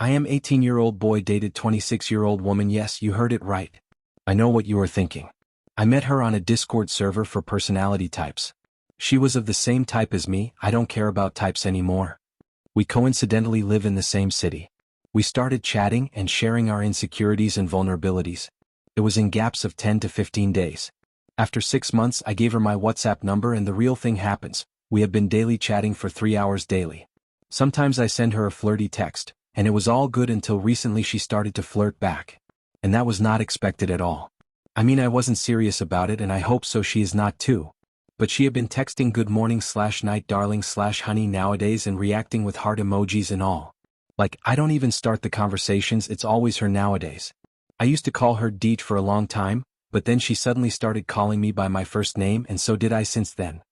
I am 18-year-old boy dated 26-year-old woman. Yes, you heard it right. I know what you are thinking. I met her on a Discord server for personality types. She was of the same type as me. I don't care about types anymore. We coincidentally live in the same city. We started chatting and sharing our insecurities and vulnerabilities. It was in gaps of 10 to 15 days. After 6 months, I gave her my WhatsApp number and the real thing happens. We have been daily chatting for 3 hours daily. Sometimes I send her a flirty text, and it was all good until recently she started to flirt back. And that was not expected at all. I mean, I wasn't serious about it and I hope so she is not too. But she had been texting good morning / night darling / honey nowadays and reacting with heart emojis and all. Like, I don't even start the conversations, it's always her nowadays. I used to call her Deet for a long time, but then she suddenly started calling me by my first name and so did I since then.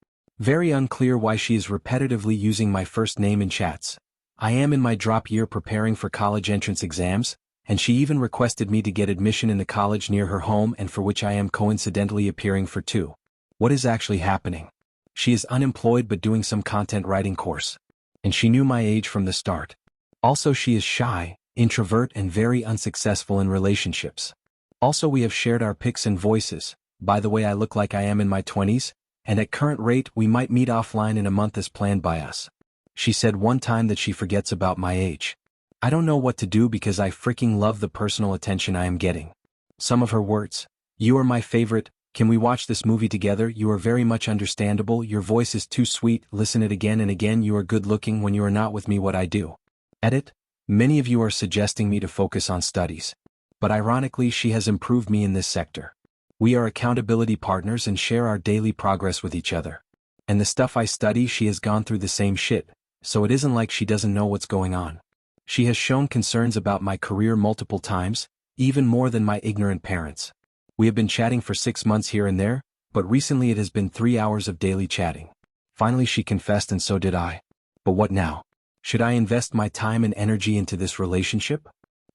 Very unclear why she is repetitively using my first name in chats. I am in my drop year preparing for college entrance exams, and she even requested me to get admission in the college near her home and for which I am coincidentally appearing for too. What is actually happening? She is unemployed but doing some content writing course. And she knew my age from the start. Also, she is shy, introvert and very unsuccessful in relationships. Also, we have shared our pics and voices. By the way, I look like I am in my 20s, and at current rate we might meet offline in a month as planned by us. She said one time that she forgets about my age. I don't know what to do because I freaking love the personal attention I am getting. Some of her words: "You are my favorite, can we watch this movie together? You are very much understandable, your voice is too sweet, listen it again and again, you are good looking when you are not with me, what I do." Edit: many of you are suggesting me to focus on studies. But ironically she has improved me in this sector. We are accountability partners and share our daily progress with each other. And the stuff I study she has gone through the same shit, so it isn't like she doesn't know what's going on. She has shown concerns about my career multiple times, even more than my ignorant parents. We have been chatting for 6 months here and there, but recently it has been 3 hours of daily chatting. Finally she confessed and so did I. But what now? Should I invest my time and energy into this relationship?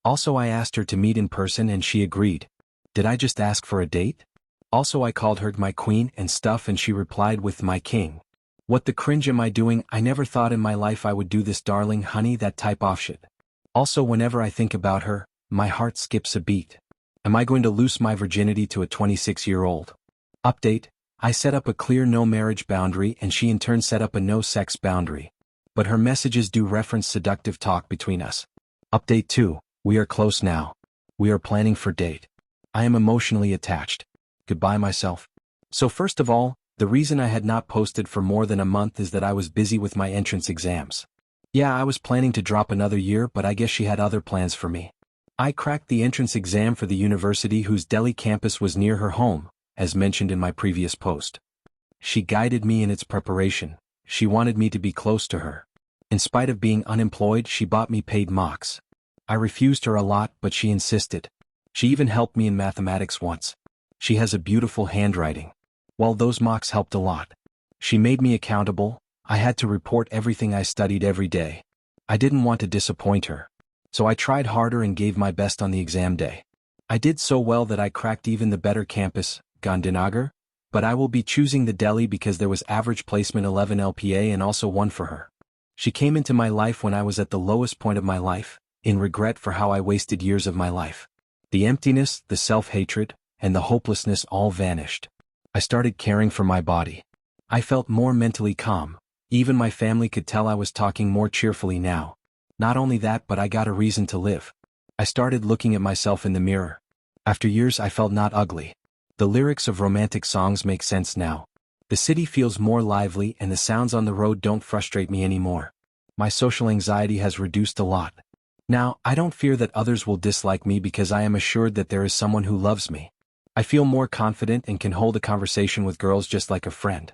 Also, I asked her to meet in person and she agreed. Did I just ask for a date? Also, I called her my queen and stuff and she replied with my king. What the cringe am I doing? I never thought in my life I would do this, darling, honey, that type of shit. Also, whenever I think about her, my heart skips a beat. Am I going to lose my virginity to a 26-year-old? Update: I set up a clear no marriage boundary and she in turn set up a no sex boundary. But her messages do reference seductive talk between us. Update 2: we are close now. We are planning for date. I am emotionally attached. Goodbye myself. So first of all, the reason I had not posted for more than a month is that I was busy with my entrance exams. Yeah, I was planning to drop another year, but I guess she had other plans for me. I cracked the entrance exam for the university whose Delhi campus was near her home, as mentioned in my previous post. She guided me in its preparation. She wanted me to be close to her. In spite of being unemployed, she bought me paid mocks. I refused her a lot, but she insisted. She even helped me in mathematics once. She has a beautiful handwriting. Well, those mocks helped a lot. She made me accountable. I had to report everything I studied every day. I didn't want to disappoint her. So I tried harder and gave my best on the exam day. I did so well that I cracked even the better campus, Gandhinagar, but I will be choosing the Delhi because there was average placement 11 LPA and also 1 for her. She came into my life when I was at the lowest point of my life, in regret for how I wasted years of my life. The emptiness, the self-hatred, and the hopelessness all vanished. I started caring for my body. I felt more mentally calm. Even my family could tell I was talking more cheerfully now. Not only that, but I got a reason to live. I started looking at myself in the mirror. After years I felt not ugly. The lyrics of romantic songs make sense now. The city feels more lively and the sounds on the road don't frustrate me anymore. My social anxiety has reduced a lot. Now, I don't fear that others will dislike me because I am assured that there is someone who loves me. I feel more confident and can hold a conversation with girls just like a friend.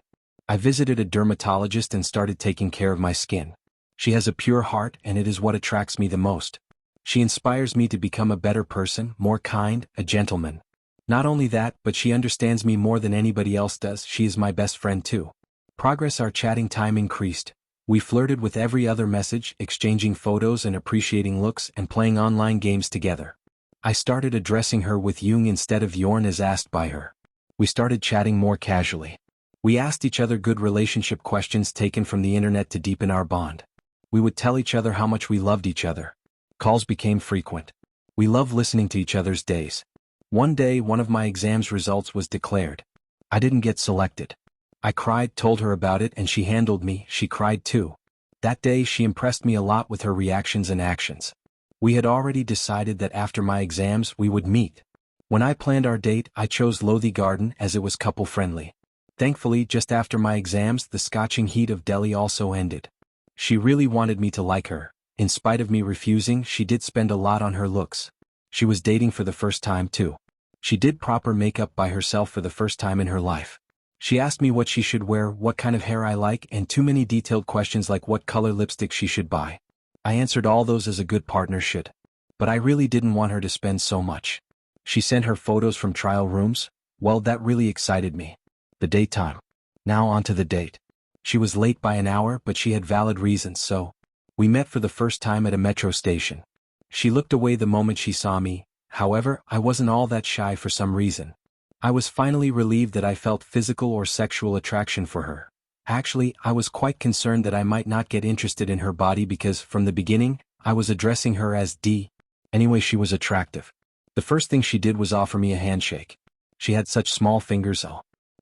I visited a dermatologist and started taking care of my skin. She has a pure heart and it is what attracts me the most. She inspires me to become a better person, more kind, a gentleman. Not only that, but she understands me more than anybody else does. She is my best friend too. Progress: our chatting time increased. We flirted with every other message, exchanging photos and appreciating looks and playing online games together. I started addressing her with Jung instead of Jorn as asked by her. We started chatting more casually. We asked each other good relationship questions taken from the internet to deepen our bond. We would tell each other how much we loved each other. Calls became frequent. We loved listening to each other's days. One day, one of my exams results was declared. I didn't get selected. I cried, told her about it, and she handled me. She cried too. That day she impressed me a lot with her reactions and actions. We had already decided that after my exams we would meet. When I planned our date, I chose Lothian Garden as it was couple-friendly. Thankfully, just after my exams, the scorching heat of Delhi also ended. She really wanted me to like her. In spite of me refusing, she did spend a lot on her looks. She was dating for the first time too. She did proper makeup by herself for the first time in her life. She asked me what she should wear, what kind of hair I like, and too many detailed questions like what color lipstick she should buy. I answered all those as a good partner should. But I really didn't want her to spend so much. She sent her photos from trial rooms. Well, that really excited me. The daytime. Now on to the date. She was late by an hour, but she had valid reasons, so we met for the first time at a metro station. She looked away the moment she saw me. However, I wasn't all that shy for some reason. I was finally relieved that I felt physical or sexual attraction for her. Actually, I was quite concerned that I might not get interested in her body because, from the beginning, I was addressing her as D. Anyway, she was attractive. The first thing she did was offer me a handshake. She had such small fingers.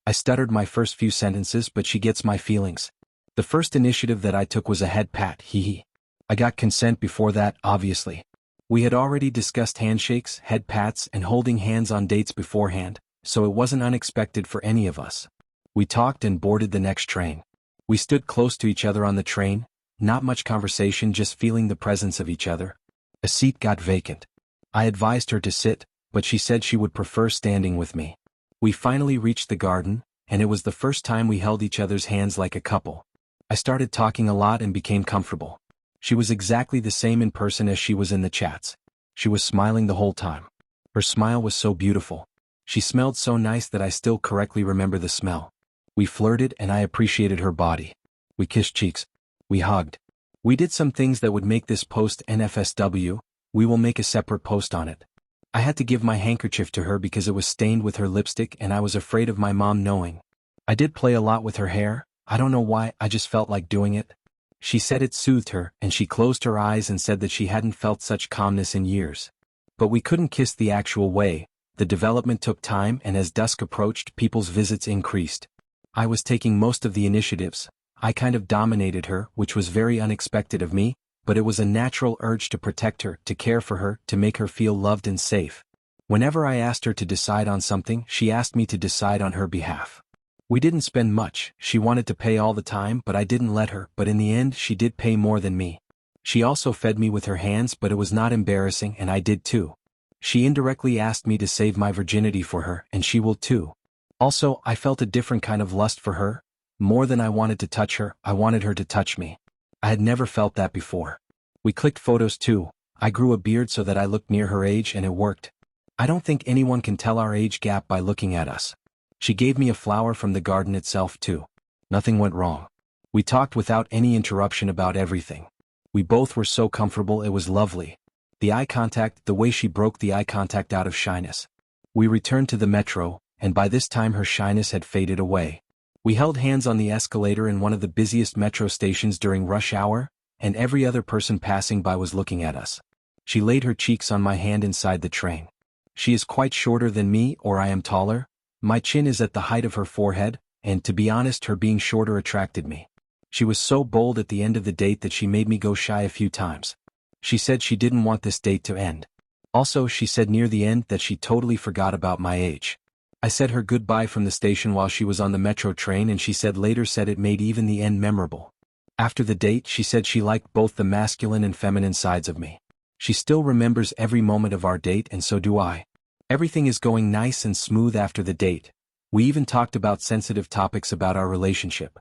I stuttered my first few sentences, but she gets my feelings. The first initiative that I took was a head pat, hee. I got consent before that, obviously. We had already discussed handshakes, head pats, and holding hands on dates beforehand, so it wasn't unexpected for any of us. We talked and boarded the next train. We stood close to each other on the train, not much conversation, just feeling the presence of each other. A seat got vacant. I advised her to sit, but she said she would prefer standing with me. We finally reached the garden, and it was the first time we held each other's hands like a couple. I started talking a lot and became comfortable. She was exactly the same in person as she was in the chats. She was smiling the whole time. Her smile was so beautiful. She smelled so nice that I still correctly remember the smell. We flirted and I appreciated her body. We kissed cheeks. We hugged. We did some things that would make this post NFSW. We will make a separate post on it. I had to give my handkerchief to her because it was stained with her lipstick and I was afraid of my mom knowing. I did play a lot with her hair. I don't know why, I just felt like doing it. She said it soothed her, and she closed her eyes and said that she hadn't felt such calmness in years. But we couldn't kiss the actual way. The development took time, and as dusk approached, people's visits increased. I was taking most of the initiatives. I kind of dominated her, which was very unexpected of me, but it was a natural urge to protect her, to care for her, to make her feel loved and safe. Whenever I asked her to decide on something, she asked me to decide on her behalf. We didn't spend much. She wanted to pay all the time, but I didn't let her, but in the end she did pay more than me. She also fed me with her hands, but it was not embarrassing, and I did too. She indirectly asked me to save my virginity for her, and she will too. Also, I felt a different kind of lust for her. More than I wanted to touch her, I wanted her to touch me. I had never felt that before. We clicked photos too. I grew a beard so that I looked near her age, and it worked. I don't think anyone can tell our age gap by looking at us. She gave me a flower from the garden itself too. Nothing went wrong. We talked without any interruption about everything. We both were so comfortable, it was lovely. The eye contact, the way she broke the eye contact out of shyness. We returned to the metro, and by this time her shyness had faded away. We held hands on the escalator in one of the busiest metro stations during rush hour, and every other person passing by was looking at us. She laid her cheeks on my hand inside the train. She is quite shorter than me, or I am taller. My chin is at the height of her forehead, and to be honest, her being shorter attracted me. She was so bold at the end of the date that she made me go shy a few times. She said she didn't want this date to end. Also, she said near the end that she totally forgot about my age. I said her goodbye from the station while she was on the metro train, and she said it made even the end memorable. After the date, she said she liked both the masculine and feminine sides of me. She still remembers every moment of our date, and so do I. Everything is going nice and smooth after the date. We even talked about sensitive topics about our relationship.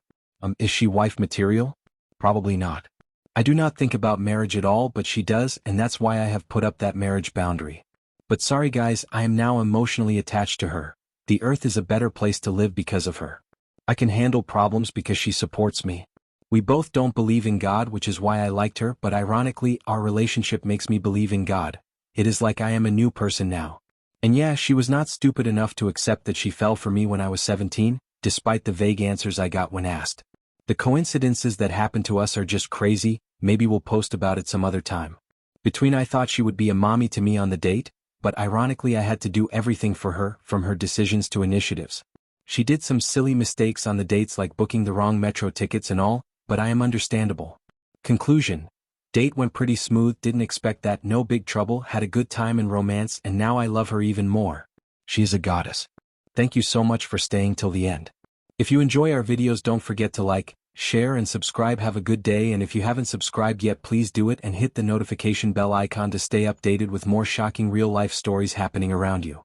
Is she wife material? Probably not. I do not think about marriage at all, but she does, and that's why I have put up that marriage boundary. But sorry guys, I am now emotionally attached to her. The earth is a better place to live because of her. I can handle problems because she supports me. We both don't believe in God, which is why I liked her, but ironically, our relationship makes me believe in God. It is like I am a new person now. And yeah, she was not stupid enough to accept that she fell for me when I was 17, despite the vague answers I got when asked. The coincidences that happen to us are just crazy. Maybe we'll post about it some other time. Between I thought she would be a mommy to me on the date, but ironically I had to do everything for her, from her decisions to initiatives. She did some silly mistakes on the dates like booking the wrong metro tickets and all, but I am understandable. Conclusion. Date went pretty smooth, didn't expect that, no big trouble, had a good time and romance, and now I love her even more. She is a goddess. Thank you so much for staying till the end. If you enjoy our videos, don't forget to like, share and subscribe. Have a good day, and if you haven't subscribed yet, please do it and hit the notification bell icon to stay updated with more shocking real-life stories happening around you.